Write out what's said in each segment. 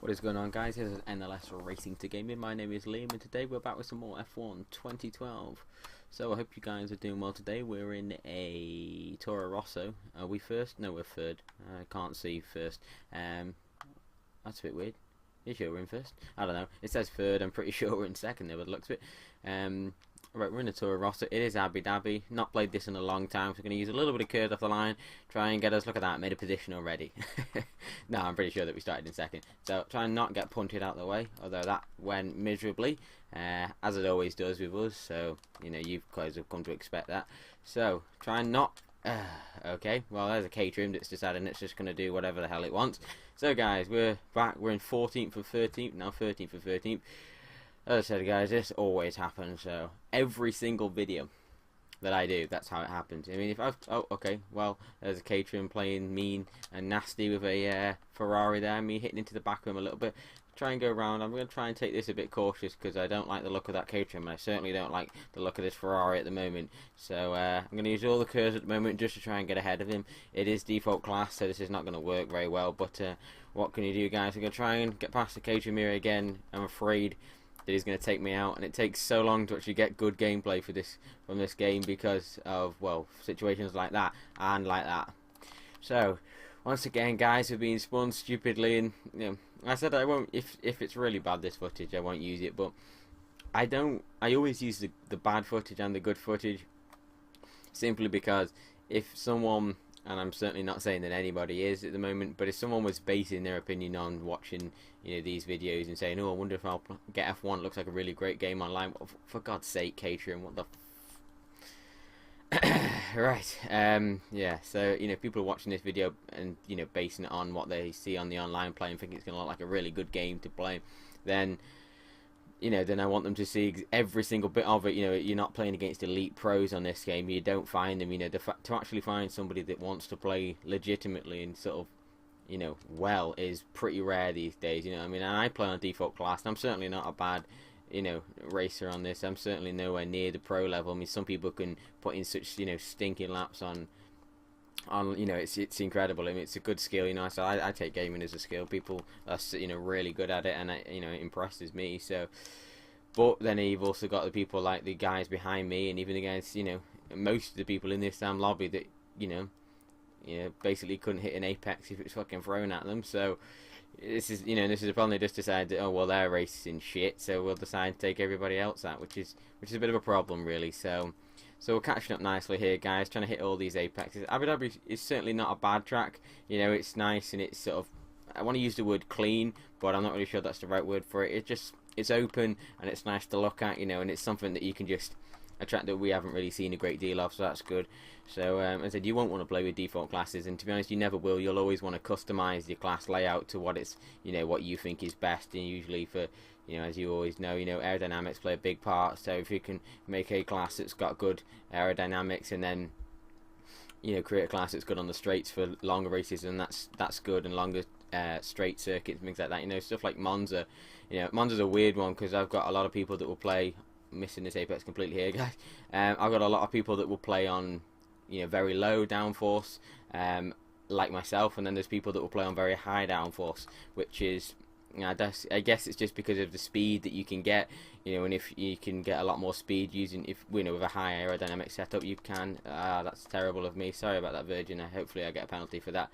What is going on, guys? This is NLS Racing to Gaming. My name is Liam and today we're back with some more F1 2012. So I hope you guys are doing well today. We're in a Toro Rosso. Are we first? No, we're third. I can't see first. That's a bit weird. Are you sure we're in first? I don't know. It says third. I'm pretty sure we're in second there by the looks of it. Right, we're in a Toro Rosso. It is Abu Dhabi. Not played this in a long time, so we're going to use a little bit of curve off the line. Try and get us, look at that, made a position already. No, I'm pretty sure that we started in second. So try and not get punted out of the way, although that went miserably, as it always does with us. So, you know, you guys have come to expect that. So, try and not... okay, well, there's a catering that's decided it's just going to do whatever the hell it wants. So, guys, we're back. We're in 14th and 13th, now 13th and 13th. As I said, guys, this always happens, so every single video that I do, that's how it happens. I mean, if I've... Oh, okay, well, there's a catering playing mean and nasty with a Ferrari there, me hitting into the back of him a little bit. Try and go around. I'm going to try and take this a bit cautious because I don't like the look of that catering, and I certainly don't like the look of this Ferrari at the moment. So I'm going to use all the curves at the moment just to try and get ahead of him. It is default class, so this is not going to work very well, but what can you do, guys? I'm going to try and get past the catering mirror again. I'm afraid that he's going to take me out, and it takes so long to actually get good gameplay for this from this game because of, well, situations like that and like that. So once again, guys, we're being spun stupidly, and you know, I said I won't, if it's really bad, this footage, I won't use it, but I always use the bad footage and the good footage simply because if someone, and I'm certainly not saying that anybody is at the moment, but if someone was basing their opinion on watching, you know, these videos and saying, oh, I wonder if I'll get F1, it looks like a really great game online, for God's sake, catering, what the right, yeah, so, you know, people are watching this video and, you know, basing it on what they see on the online play and think it's going to look like a really good game to play, then, you know, then I want them to see every single bit of it. You know, you're not playing against elite pros on this game. You don't find them, you know, to actually find somebody that wants to play legitimately and sort of, you know, well, is pretty rare these days, you know. I mean, and I play on default class, and I'm certainly not a bad, you know, racer on this. I'm certainly nowhere near the pro level. I mean, some people can put in such, you know, stinking laps on, you know, it's incredible. I mean, it's a good skill, you know. So I take gaming as a skill. People are, you know, really good at it, and you know, it impresses me. So, but then you've also got the people like the guys behind me, and even the guys, you know, most of the people in this damn lobby that, you know, basically couldn't hit an apex if it's fucking thrown at them. So this is, you know, this is a problem. They just decided that, oh well, they're racing shit, so we'll decide to take everybody else out, which is a bit of a problem, really. So we're catching up nicely here, guys, trying to hit all these apexes. Abu Dhabi is certainly not a bad track. You know, it's nice and it's sort of, I want to use the word clean, but I'm not really sure that's the right word for it. It's open and it's nice to look at, you know, and it's something that you can just, a track that we haven't really seen a great deal of, so that's good. So as I said, you won't want to play with default classes, and to be honest, you never will. You'll always want to customize your class layout to what it's, you know, what you think is best, and usually for, you know, as you always know, you know, aerodynamics play a big part. So if you can make a class that's got good aerodynamics, and then, you know, create a class that's good on the straights for longer races, and that's good, and longer straight circuits, things like that. You know, stuff like Monza. You know, Monza's a weird one because I've got a lot of people that will play. Missing this apex completely here, guys. I've got a lot of people that will play on, you know, very low downforce, like myself, and then there's people that will play on very high downforce, which is, you know, I guess it's just because of the speed that you can get, you know, and if you can get a lot more speed using, if, you know, with a high aerodynamic setup, you can. That's terrible of me. Sorry about that, Virgin. Hopefully I get a penalty for that.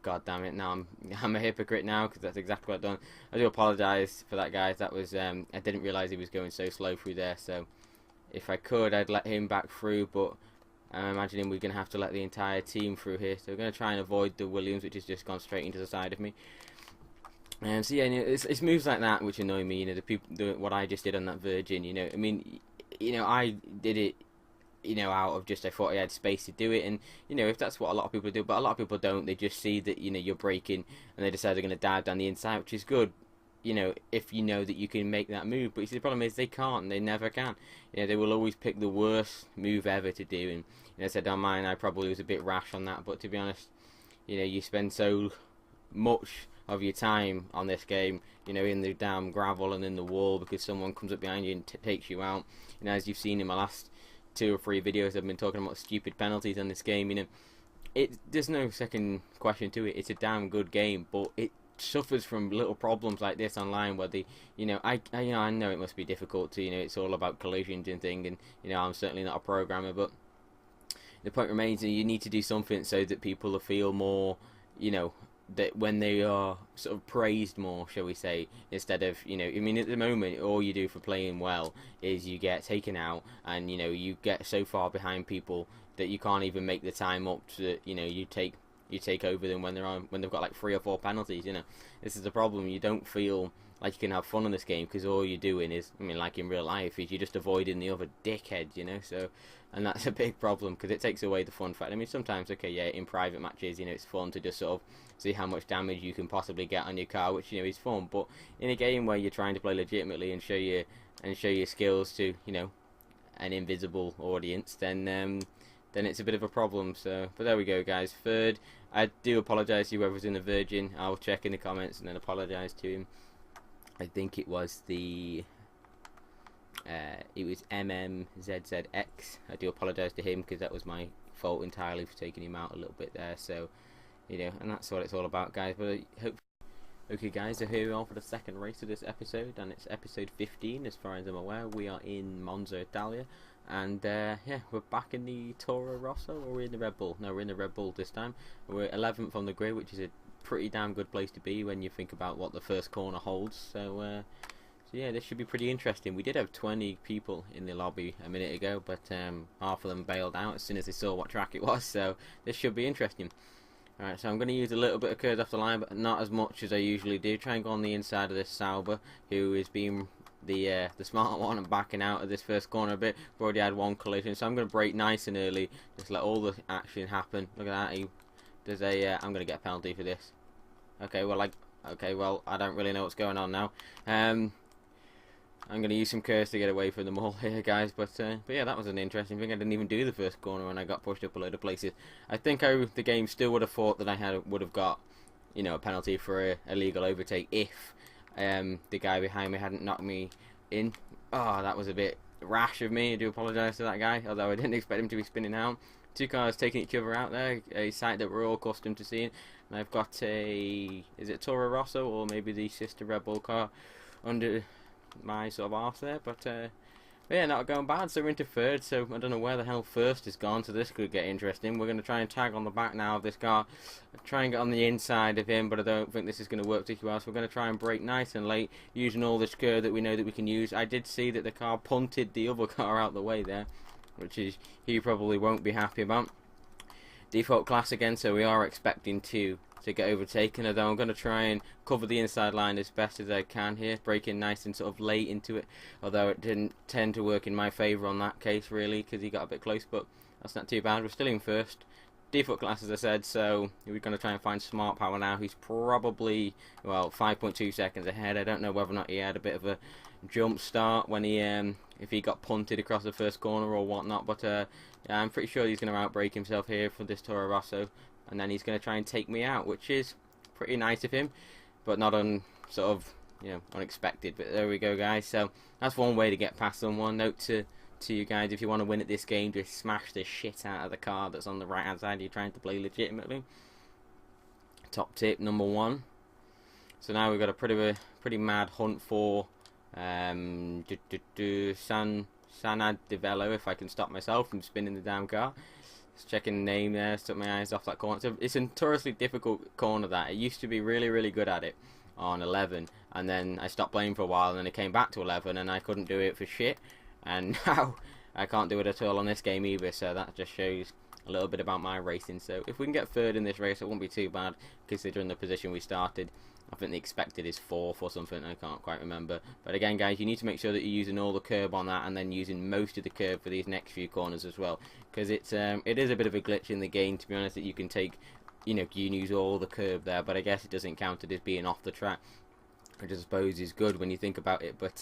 God damn it! Now I'm a hypocrite now because that's exactly what I've done. I do apologise for that, guys. That was I didn't realise he was going so slow through there. So if I could, I'd let him back through, but I'm imagining we're going to have to let the entire team through here. So we're going to try and avoid the Williams, which has just gone straight into the side of me. So yeah, you know, it's moves like that which annoy me. You know, what I just did on that Virgin. You know, I mean, you know, I did it, you know, out of just, I thought I had space to do it, and you know, if that's what a lot of people do, but a lot of people don't. They just see that, you know, you're braking and they decide they're going to dive down the inside, which is good, you know, if you know that you can make that move. But you see, the problem is they can't, they never can. You know, they will always pick the worst move ever to do, and you know, I said on mine, I probably was a bit rash on that, but to be honest, you know, you spend so much of your time on this game, you know, in the damn gravel and in the wall because someone comes up behind you and takes you out. You know, as you've seen in my last 2 or 3 videos, I've been talking about stupid penalties on this game. You know, there's no second question to it. It's a damn good game, but suffers from little problems like this online where I know it must be difficult to, it's all about collisions and thing, and I'm certainly not a programmer, but the point remains that you need to do something so that people will feel more, that when they are sort of praised more, shall we say, instead of, at the moment, all you do for playing well is you get taken out, and, you get so far behind people that you can't even make the time up to, you take over them when they've got like 3 or 4 penalties. This is the problem. You don't feel like you can have fun in this game because all you're doing is, like in real life, is you're just avoiding the other dickheads. So, and that's a big problem because it takes away the fun factor. Sometimes, okay, yeah, in private matches, it's fun to just sort of see how much damage you can possibly get on your car, which is fun. But in a game where you're trying to play legitimately and show your skills to an invisible audience, then it's a bit of a problem. So, but there we go, guys. Third, I do apologise to whoever's in the Virgin. I'll check in the comments and then apologise to him. I think it was MMZZX. I do apologise to him because that was my fault entirely for taking him out a little bit there. So, and that's what it's all about, guys. But I hope. Okay, guys, so here we are for the second race of this episode, and it's episode 15 as far as I'm aware. We are in Monza, Italia, and yeah, we're back in the Toro Rosso, or we're in the Red Bull. No, we're in the Red Bull this time. We're 11th on the grid, which is a pretty damn good place to be when you think about what the first corner holds. So yeah, this should be pretty interesting. We did have 20 people in the lobby a minute ago, but half of them bailed out as soon as they saw what track it was, so this should be interesting. Alright, so I'm going to use a little bit of curves off the line, but not as much as I usually do. Try and go on the inside of this Sauber, who is being the smart one and backing out of this first corner a bit. We've already had one collision, so I'm going to brake nice and early, just let all the action happen. Look at that, I'm going to get a penalty for this. Okay, well, I don't really know what's going on now. I'm going to use some curves to get away from them all here, guys. But yeah, that was an interesting thing. I didn't even do the first corner when I got pushed up a load of places. I think the game still would have thought that I would have got, a penalty for a illegal overtake if the guy behind me hadn't knocked me in. Oh, that was a bit rash of me. I do apologise to that guy, although I didn't expect him to be spinning out. 2 cars taking each other out there, a sight that we're all accustomed to seeing. And I've got is it Toro Rosso or maybe the sister Red Bull car under my sort of arse there, but yeah, not going bad. So we're into third, so I don't know where the hell first has gone, so this could get interesting. We're going to try and tag on the back now of this car, try and get on the inside of him, but I don't think this is going to work particularly well, so we're going to try and brake nice and late, using all this curve that we know that we can use. I did see that the car punted the other car out the way there, which is he probably won't be happy about. Default class again, so we are expecting to get overtaken, although I'm going to try and cover the inside line as best as I can here, braking nice and sort of late into it, although it didn't tend to work in my favour on that case really, because he got a bit close, but that's not too bad. We're still in first. Default class, as I said, so we're going to try and find Smart Power now. He's probably, well, 5.2 seconds ahead. I don't know whether or not he had a bit of a jump start when he, if he got punted across the first corner or whatnot, but yeah, I'm pretty sure he's going to outbrake himself here for this Toro Rosso. And then he's going to try and take me out, which is pretty nice of him, but not unexpected. But there we go, guys. So that's one way to get past someone. Note to you guys, if you want to win at this game, just smash the shit out of the car that's on the right hand side. You're trying to play legitimately. Top tip number 1. So now we've got a pretty mad hunt for Sanad de Velo, if I can stop myself from spinning the damn car. Just checking the name there, took my eyes off that corner. So it's a notoriously difficult corner that. I used to be really, really good at it on 11, and then I stopped playing for a while, and then it came back to 11, and I couldn't do it for shit. And now I can't do it at all on this game either, so that just shows a little bit about my racing. So if we can get third in this race, it won't be too bad, considering the position we started. I think the expected is 4th or something, I can't quite remember. But again, guys, you need to make sure that you're using all the curb on that, and then using most of the curb for these next few corners as well. Because it is a bit of a glitch in the game, to be honest, that you can take, you can use all the curb there, but I guess it doesn't count it as being off the track, which I suppose is good when you think about it. But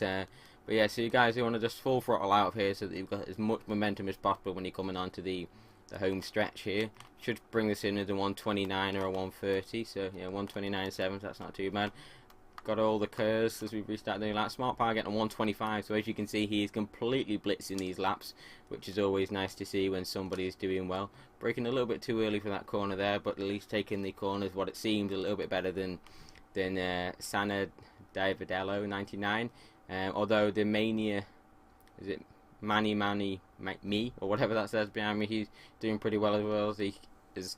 yeah, so you guys, you want to just full throttle out of here so that you've got as much momentum as possible when you're coming onto the home stretch here. Should bring this in as a 129 or a 130, so yeah, 129.7, that's not too bad. Got all the curves as we restart the new lap. Smart Power getting a 125, so as you can see, he is completely blitzing these laps, which is always nice to see when somebody is doing well. Braking a little bit too early for that corner there, but at least taking the corners, what it seems, a little bit better than than Sana Davidello 99. Although the Mania, is it Manny Me or whatever that says behind me, he's doing pretty well as well. He has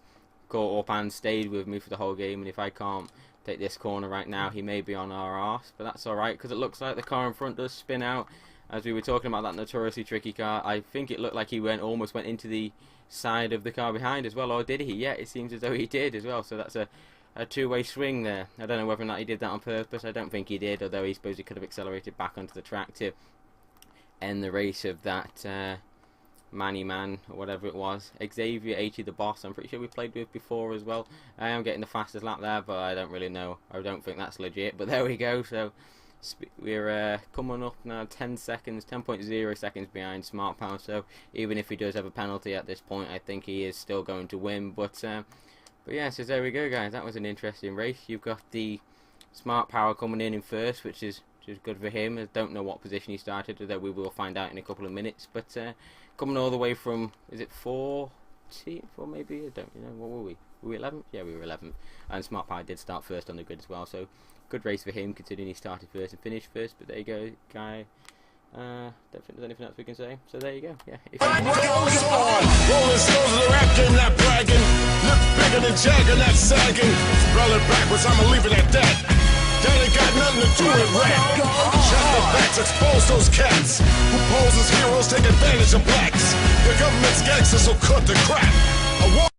caught up and stayed with me for the whole game, and if I can't take this corner right now, he may be on our arse, but that's alright because it looks like the car in front does spin out. As we were talking about that notoriously tricky car, I think it looked like he almost went into the side of the car behind as well, or did he? Yeah, it seems as though he did as well, so that's a two-way swing there. I don't know whether or not he did that on purpose. I don't think he did, although he suppose he could have accelerated back onto the track to end the race of that Manny Man or whatever it was. Xavier 80 the boss, I'm pretty sure we played with before as well. I am getting the fastest lap there, but I don't really know. I don't think that's legit, but there we go. So we're coming up now 10 seconds, 10.0 seconds behind Smart Power, so even if he does have a penalty at this point, I think he is still going to win. But yeah, so there we go, guys. That was an interesting race. You've got the Smart Power coming in first, which is good for him. I don't know what position he started, although we will find out in a couple of minutes. But coming all the way from, is it 4 maybe? I don't know. What were we? Were we 11th? Yeah, we were 11th. And Smart Power did start first on the grid as well, so good race for him considering he started first and finished first. But there you go, guy. Don't think there's anything else we can say. So there you go. Yeah. What goes on? Rolling stones of the rap game, not bragging. Look bigger than Jagger, not sagging. Spell it backwards, I'ma leave it at that. That ain't got nothing to do with rap. Shut the backs, expose those cats who pose as heroes, take advantage of blacks. The government's gangsters, so cut the crap.